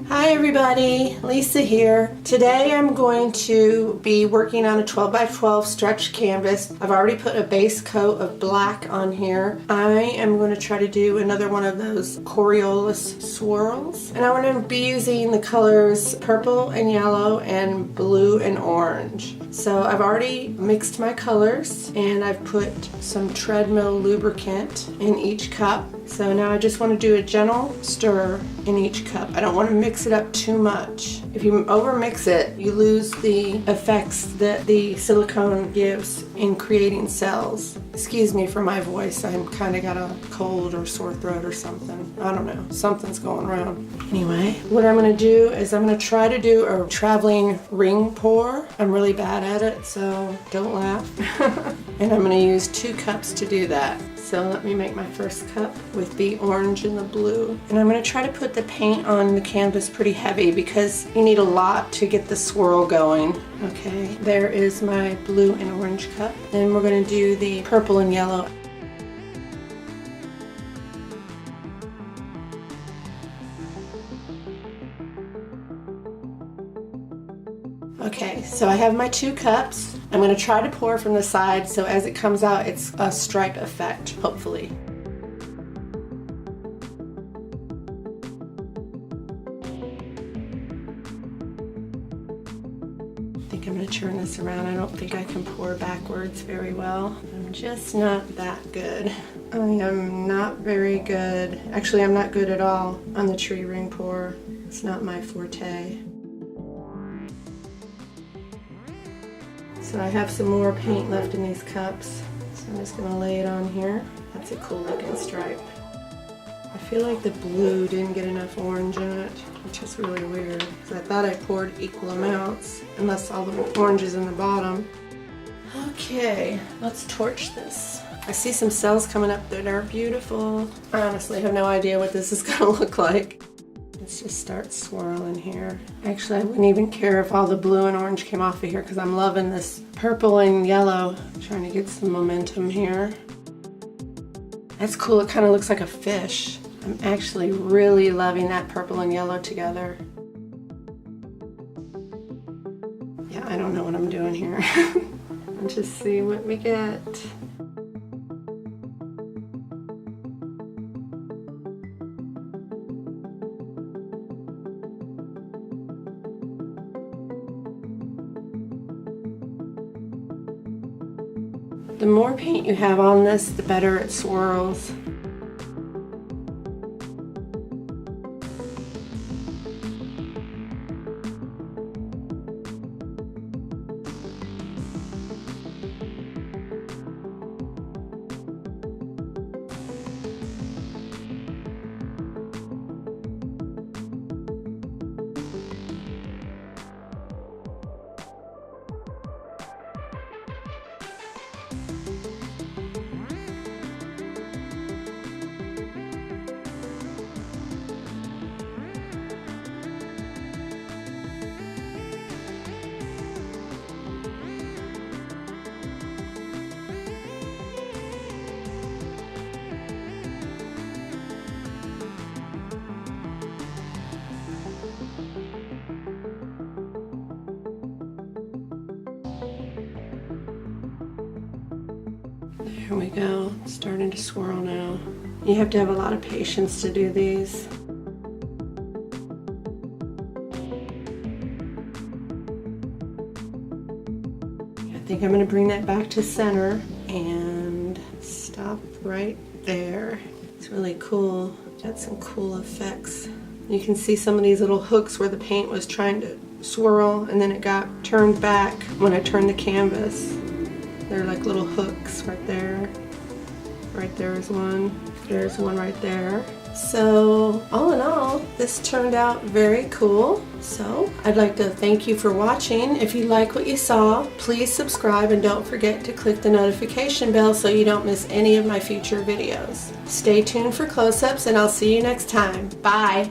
Hi everybody, Lisa here. Today I'm going to be working on a 12 by 12 stretch canvas. I've already put a base coat of black on here. I am going to try to do another one of those Coriolis swirls. And I'm going to be using the colors purple and yellow and blue and orange. So I've already mixed my colors and I've put some treadmill lubricant in each cup. So now I just want to do a gentle stir in each cup. I don't want to mix it up too much. If you over mix it, you lose the effects that the silicone gives in creating cells. Excuse me for my voice, I'm kind of got a cold or sore throat or something. I don't know, something's going around. Anyway, what I'm going to do is I'm going to try to do a traveling ring pour. I'm really bad at it, so don't laugh. And I'm going to use 2 cups to do that. So let me make my first cup with the orange and the blue. And I'm going to try to put the paint on the canvas pretty heavy because you need a lot to get the swirl going. Okay, there is my blue and orange cup. Then we're going to do the purple and yellow. Okay, so I have my 2 cups. I'm going to try to pour from the side so as it comes out it's a stripe effect, hopefully. I think I'm going to turn this around. I don't think I can pour backwards very well. I'm just not that good. I am not very good. Actually, I'm not good at all on the tree ring pour. It's not my forte. So I have some more paint left in these cups, so I'm just going to lay it on here. That's a cool looking stripe. I feel like the blue didn't get enough orange in it, which is really weird, because I thought I poured equal amounts, unless all the orange is in the bottom. Okay, let's torch this. I see some cells coming up that are beautiful. I honestly have no idea what this is going to look like. Let's just start swirling here. Actually, I wouldn't even care if all the blue and orange came off of here because I'm loving this purple and yellow. I'm trying to get some momentum here. That's cool. It kind of looks like a fish. I'm actually really loving that purple and yellow together. Yeah, I don't know what I'm doing here. Let's just see what we get. The more paint you have on this, the better it swirls. There we go, it's starting to swirl now. You have to have a lot of patience to do these. I think I'm going to bring that back to center and stop right there. It's really cool. Got some cool effects. You can see some of these little hooks where the paint was trying to swirl and then it got turned back when I turned the canvas. They're like little hooks right there. Right there is one. There's one right there. So all in all, this turned out very cool. So I'd like to thank you for watching. If you like what you saw, please subscribe and don't forget to click the notification bell so you don't miss any of my future videos. Stay tuned for close-ups and I'll see you next time. Bye.